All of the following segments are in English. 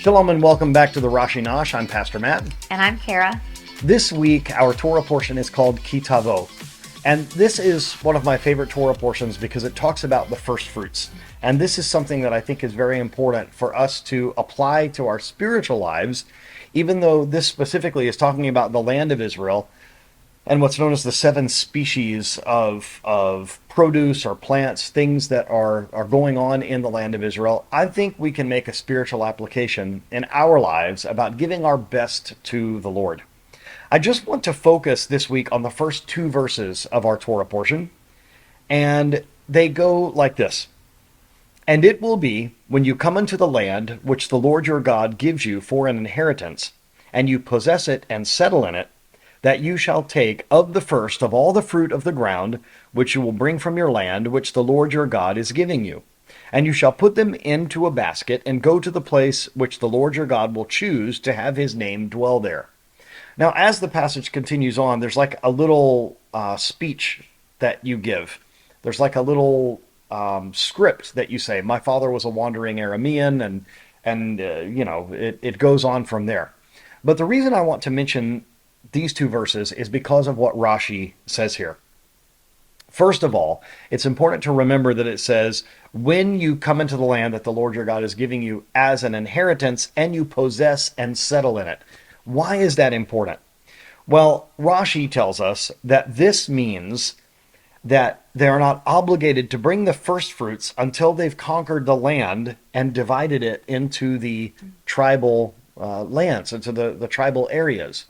Shalom and welcome back to the Rashi Nosh. I'm Pastor Matt. And I'm Kara. This week, our Torah portion is called Tavô. And this is one of my favorite Torah portions because it talks about the first fruits. And this is something that I think is very important for us to apply to our spiritual lives, even though this specifically is talking about the land of Israel and what's known as the 7 species of produce or plants, things that are going on in the land of Israel. I think we can make a spiritual application in our lives about giving our best to the Lord. I just want to focus this week on the first 2 verses of our Torah portion, and they go like this. And it will be, when you come into the land which the Lord your God gives you for an inheritance, and you possess it and settle in it, that you shall take of the first of all the fruit of the ground, which you will bring from your land, which the Lord your God is giving you. And you shall put them into a basket, and go to the place which the Lord your God will choose to have his name dwell there. Now, as the passage continues on, there's like a little speech that you give. There's like a little script that you say. My father was a wandering Aramean, and it goes on from there. But the reason I want to mention these 2 verses is because of what Rashi says here. First of all, it's important to remember that it says, when you come into the land that the Lord your God is giving you as an inheritance, and you possess and settle in it. Why is that important? Well, Rashi tells us that this means that they are not obligated to bring the first fruits until they've conquered the land and divided it into the tribal lands, into the tribal areas.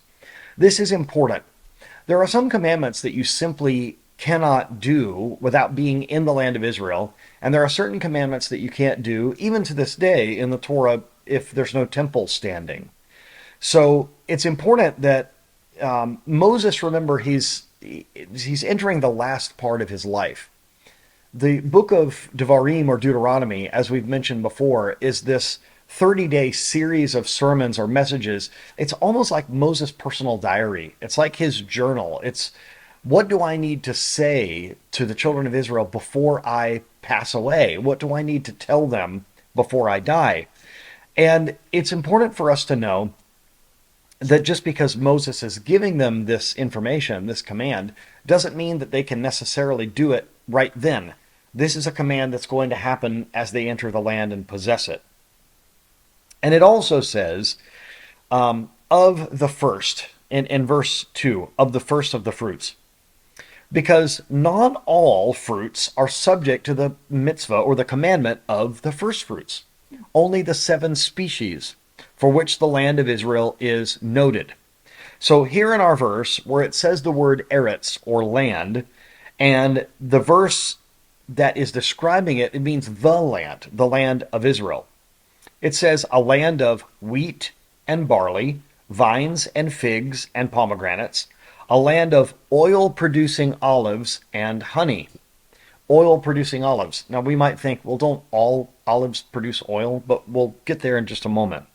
This is important. There are some commandments that you simply cannot do without being in the land of Israel, and there are certain commandments that you can't do, even to this day in the Torah, if there's no temple standing. So it's important that Moses, remember, he's entering the last part of his life. The book of Devarim, or Deuteronomy, as we've mentioned before, is this 30-day series of sermons or messages. It's almost like Moses' personal diary. It's like his journal. It's, what do I need to say to the children of Israel before I pass away? What do I need to tell them before I die? And it's important for us to know that just because Moses is giving them this information, this command, doesn't mean that they can necessarily do it right then. This is a command that's going to happen as they enter the land and possess it. And it also says, of the first, in verse 2, of the first of the fruits. Because not all fruits are subject to the mitzvah or the commandment of the first fruits. Only the 7 species for which the land of Israel is noted. So here in our verse, where it says the word eretz, or land, and the verse that is describing it, it means the land of Israel. It says a land of wheat and barley, vines and figs and pomegranates, a land of oil-producing olives and honey. Oil-producing olives. Now we might think, well, don't all olives produce oil? But we'll get there in just a moment.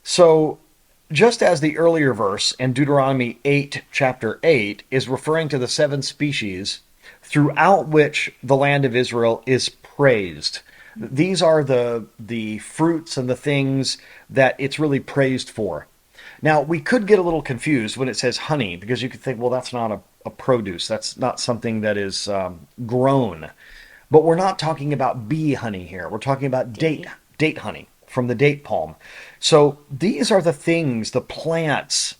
So, just as the earlier verse in Deuteronomy 8, chapter 8, is referring to the 7 species throughout which the land of Israel is praised. These are the fruits and the things that it's really praised for. Now, we could get a little confused when it says honey, because you could think, well, that's not a produce. That's not something that is grown. But we're not talking about bee honey here. We're talking about date honey from the date palm. So these are the things, the plants,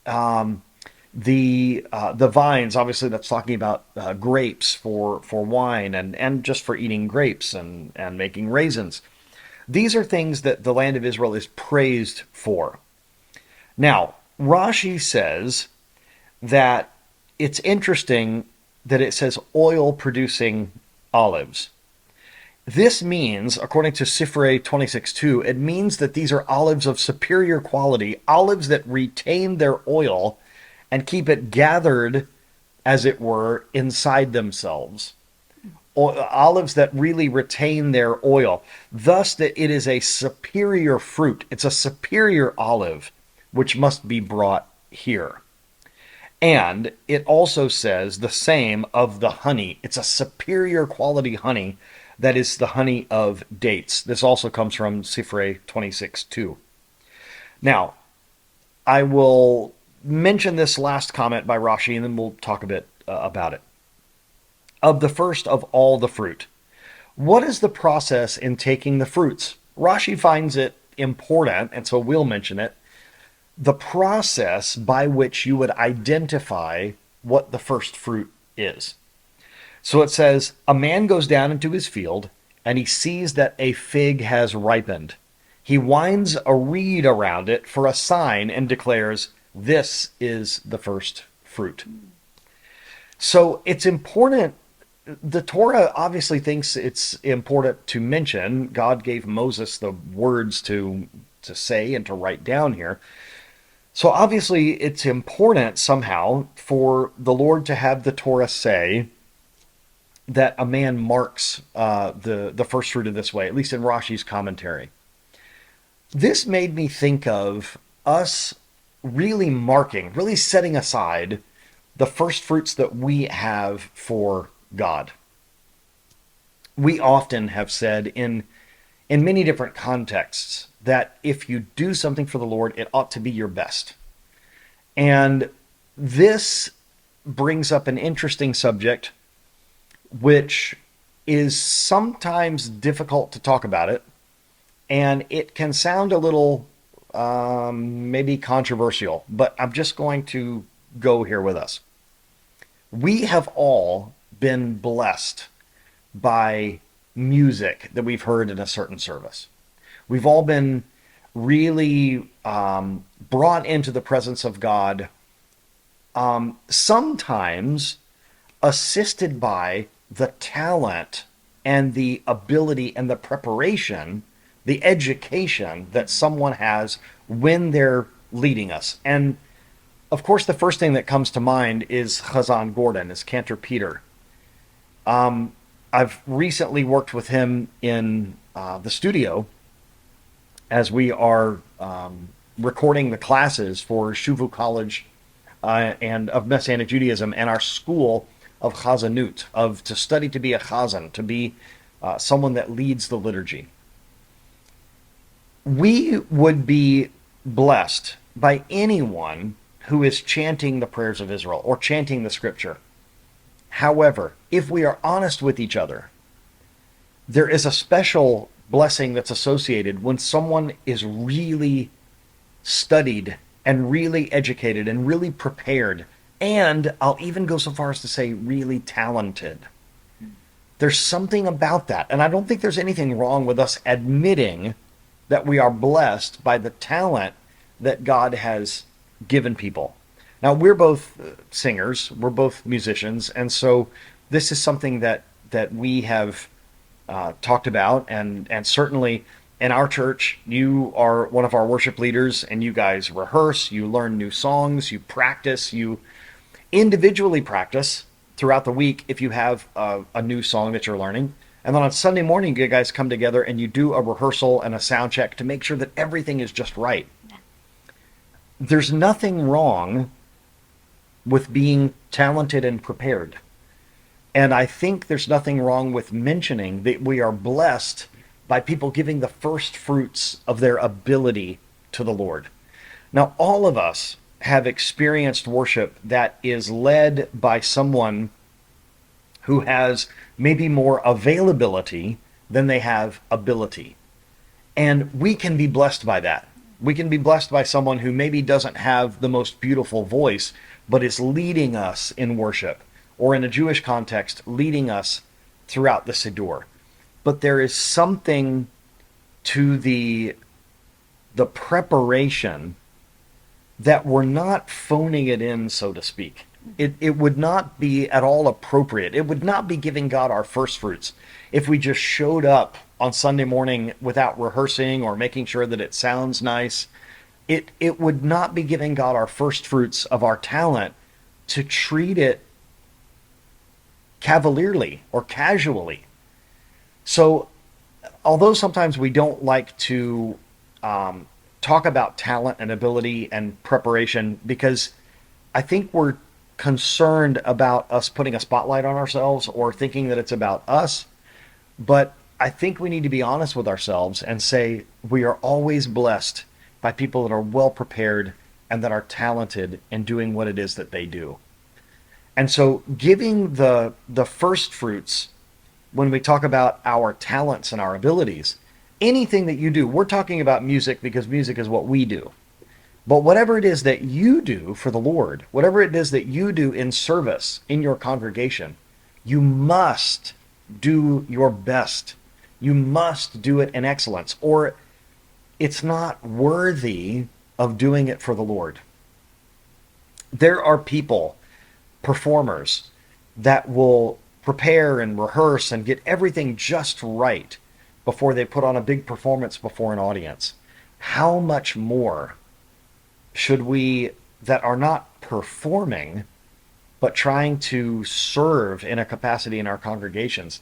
the vines. Obviously, that's talking about grapes for wine and just for eating grapes and making raisins. These are things that the land of Israel is praised for. Now, Rashi says that it's interesting that it says oil-producing olives. This means, according to Sifrei 26:2, it means that these are olives of superior quality, olives that retain their oil and keep it gathered, as it were, inside themselves. Olives that really retain their oil. Thus, that it is a superior fruit. It's a superior olive, which must be brought here. And it also says the same of the honey. It's a superior quality honey that is the honey of dates. This also comes from Sifrei 26:2. Now, I will mention this last comment by Rashi, and then we'll talk a bit about it. Of the first of all the fruit. What is the process in taking the fruits? Rashi finds it important, and so we'll mention it. The process by which you would identify what the first fruit is. So it says, a man goes down into his field, and he sees that a fig has ripened. He winds a reed around it for a sign and declares, this is the first fruit. So it's important. The Torah obviously thinks it's important to mention. God gave Moses the words to say and to write down here. So obviously it's important somehow for the Lord to have the Torah say that a man marks the first fruit in this way, at least in Rashi's commentary. This made me think of us really marking, really setting aside the first fruits that we have for God. We often have said in many different contexts that if you do something for the Lord, it ought to be your best. And this brings up an interesting subject, which is sometimes difficult to talk about it, and it can sound a little maybe controversial, but I'm just going to go here with us. We have all been blessed by music that we've heard in a certain service. We've all been really brought into the presence of God, sometimes assisted by the talent and the ability and the preparation, the education that someone has when they're leading us. And of course, the first thing that comes to mind is Chazan Gordon, is Cantor Peter. I've recently worked with him in the studio as we are recording the classes for Shuvu College and of Messianic Judaism and our school of Chazanut, to study to be a Chazan, to be someone that leads the liturgy. We would be blessed by anyone who is chanting the prayers of Israel or chanting the scripture. However, if we are honest with each other, there is a special blessing that's associated when someone is really studied and really educated and really prepared, and I'll even go so far as to say really talented. There's something about that, and I don't think there's anything wrong with us admitting that we are blessed by the talent that God has given people. Now, we're both singers, we're both musicians, and so this is something that we have talked about, and certainly in our church, you are one of our worship leaders, and you guys rehearse, you learn new songs, you practice, you individually practice throughout the week if you have a new song that you're learning. And then on Sunday morning, you guys come together and you do a rehearsal and a sound check to make sure that everything is just right. There's nothing wrong with being talented and prepared. And I think there's nothing wrong with mentioning that we are blessed by people giving the first fruits of their ability to the Lord. Now, all of us have experienced worship that is led by someone who has maybe more availability than they have ability. And we can be blessed by that. We can be blessed by someone who maybe doesn't have the most beautiful voice, but is leading us in worship, or in a Jewish context, leading us throughout the Siddur. But there is something to the preparation that we're not phoning it in, so to speak. It would not be at all appropriate. It would not be giving God our first fruits if we just showed up on Sunday morning without rehearsing or making sure that it sounds nice. It would not be giving God our first fruits of our talent to treat it cavalierly or casually. So, although sometimes we don't like to talk about talent and ability and preparation, because I think we're concerned about us putting a spotlight on ourselves or thinking that it's about us. But I think we need to be honest with ourselves and say we are always blessed by people that are well prepared and that are talented in doing what it is that they do. And so giving the first fruits when we talk about our talents and our abilities, anything that you do, we're talking about music because music is what we do. But whatever it is that you do for the Lord, whatever it is that you do in service in your congregation, you must do your best. You must do it in excellence, or it's not worthy of doing it for the Lord. There are people, performers, that will prepare and rehearse and get everything just right before they put on a big performance before an audience. How much more should we, that are not performing, but trying to serve in a capacity in our congregations?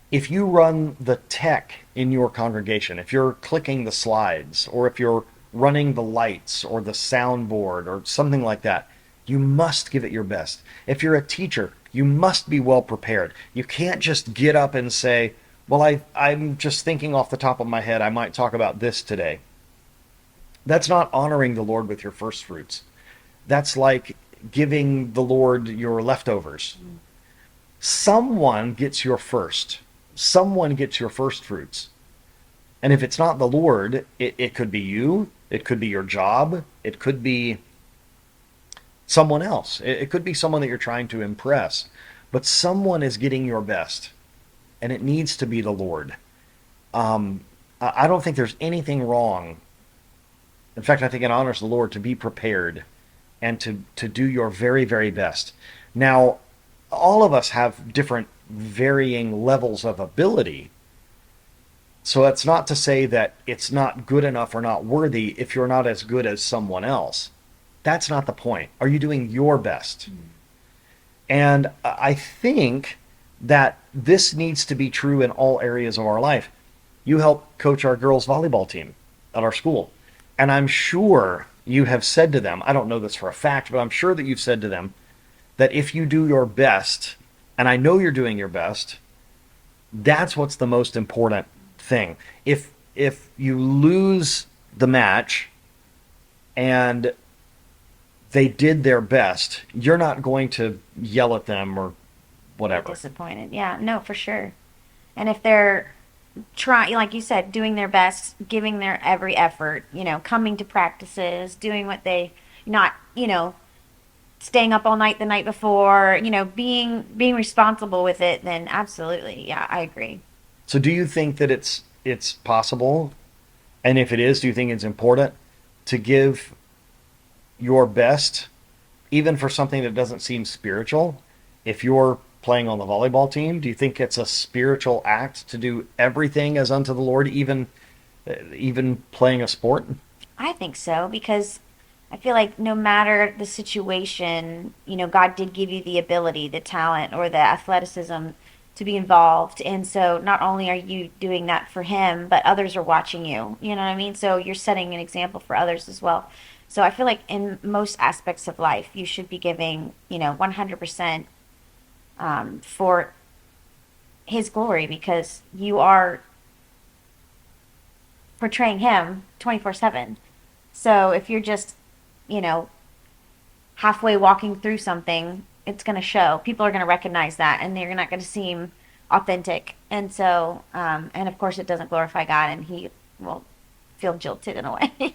If you run the tech in your congregation, if you're clicking the slides, or if you're running the lights or the soundboard or something like that, you must give it your best. If you're a teacher, you must be well prepared. You can't just get up and say, well, I'm just thinking off the top of my head, I might talk about this today. That's not honoring the Lord with your first fruits. That's like giving the Lord your leftovers. Someone gets your first. Someone gets your first fruits. And if it's not the Lord, it could be you, it could be your job, it could be someone else. It could be someone that you're trying to impress. But someone is getting your best, and it needs to be the Lord. I don't think there's anything wrong. In fact, I think it honors the Lord to be prepared and to do your very, very best. Now, all of us have different varying levels of ability. So that's not to say that it's not good enough or not worthy if you're not as good as someone else. That's not the point. Are you doing your best? And I think that this needs to be true in all areas of our life. You help coach our girls' volleyball team at our school. And I'm sure you have said to them, I don't know this for a fact, but I'm sure that you've said to them that if you do your best, and I know you're doing your best, that's what's the most important thing. If you lose the match and they did their best, you're not going to yell at them or whatever. Disappointed. Yeah, no, for sure. And if they're trying, like you said, doing their best, giving their every effort, coming to practices, doing what they, not, staying up all night the night before, being responsible with it, then absolutely, yeah, I agree. So do you think that it's possible? And if it is, do you think it's important to give your best, even for something that doesn't seem spiritual? If you're playing on the volleyball team, do you think it's a spiritual act to do everything as unto the Lord, even playing a sport? I think so because I feel like no matter the situation, God did give you the ability, the talent, or the athleticism to be involved. And so not only are you doing that for Him, but others are watching you. You know what I mean? So you're setting an example for others as well. So I feel like in most aspects of life, you should be giving, 100% for His glory because you are portraying Him 24/7. So if you're just, you know, halfway walking through something, it's going to show. People are going to recognize that and they're not going to seem authentic. And so, and of course, it doesn't glorify God and He will feel jilted in a way.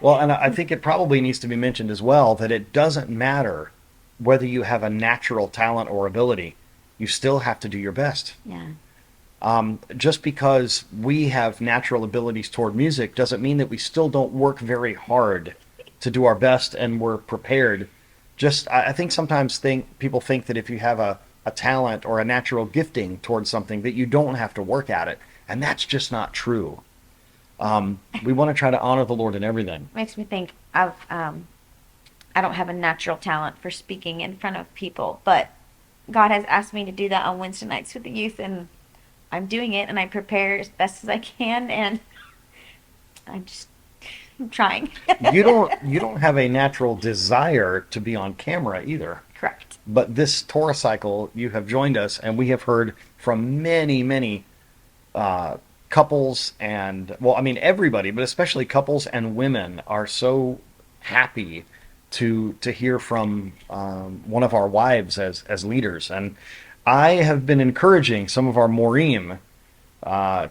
Well, and I think it probably needs to be mentioned as well that it doesn't matter whether you have a natural talent or ability, you still have to do your best. Yeah. Just because we have natural abilities toward music doesn't mean that we still don't work very hard to do our best and we're prepared. I think sometimes people think that if you have a talent or a natural gifting towards something that you don't have to work at it. And that's just not true. We want to try to honor the Lord in everything. Makes me think of, I don't have a natural talent for speaking in front of people, but God has asked me to do that on Wednesday nights with the youth, and I'm doing it, and I prepare as best as I can, and I'm just I'm trying. You don't have a natural desire to be on camera either. Correct. But this Torah cycle, you have joined us, and we have heard from many, many couples and, well, I mean, everybody, but especially couples and women are so happy to hear from one of our wives as leaders. And I have been encouraging some of our morim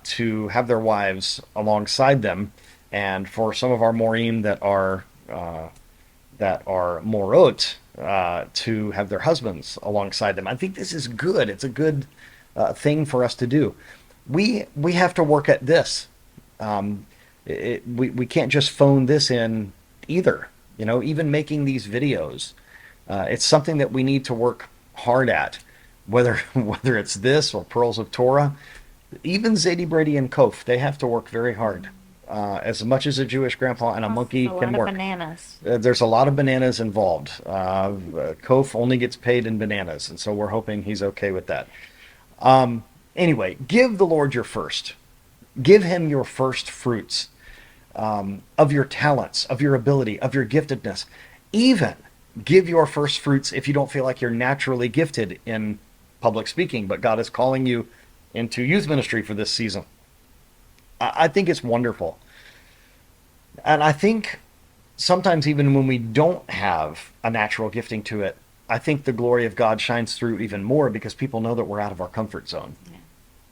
to have their wives alongside them, and for some of our morim that are morot to have their husbands alongside them. I think this is good. It's a good thing for us to do. We have to work at this. We can't just phone this in either. You know, even making these videos, it's something that we need to work hard at. Whether it's this or Pearls of Torah, even Zadie Brady and Kof, they have to work very hard. As much as a Jewish grandpa and a monkey A can lot of work. bananas. There's a lot of bananas involved. Kof only gets paid in bananas, and so we're hoping he's okay with that. Anyway, give the Lord your first. Give him your first fruits of your talents, of your ability, of your giftedness. Even give your first fruits if you don't feel like you're naturally gifted in public speaking, but God is calling you into youth ministry for this season. I think it's wonderful. And I think sometimes even when we don't have a natural gifting to it, I think the glory of God shines through even more because people know that we're out of our comfort zone. Yeah.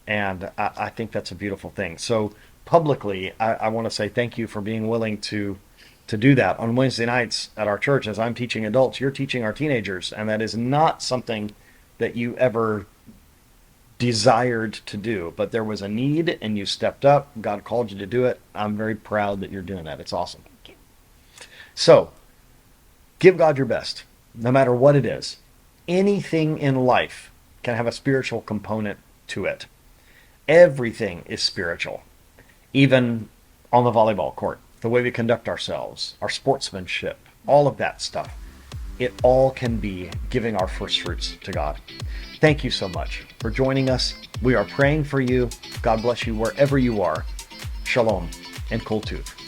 And I think that's a beautiful thing. So publicly, I want to say thank you for being willing to do that. On Wednesday nights at our church, as I'm teaching adults, you're teaching our teenagers, and that is not something that you ever desired to do, but there was a need and you stepped up. God called you to do it. I'm very proud that you're doing that. It's awesome. Thank you. So give God your best, no matter what it is. Anything in life can have a spiritual component to it. Everything is spiritual, even on the volleyball court, the way we conduct ourselves, our sportsmanship, all of that stuff. It all can be giving our first fruits to God. Thank you so much for joining us. We are praying for you. God bless you wherever you are. Shalom and kol tuv.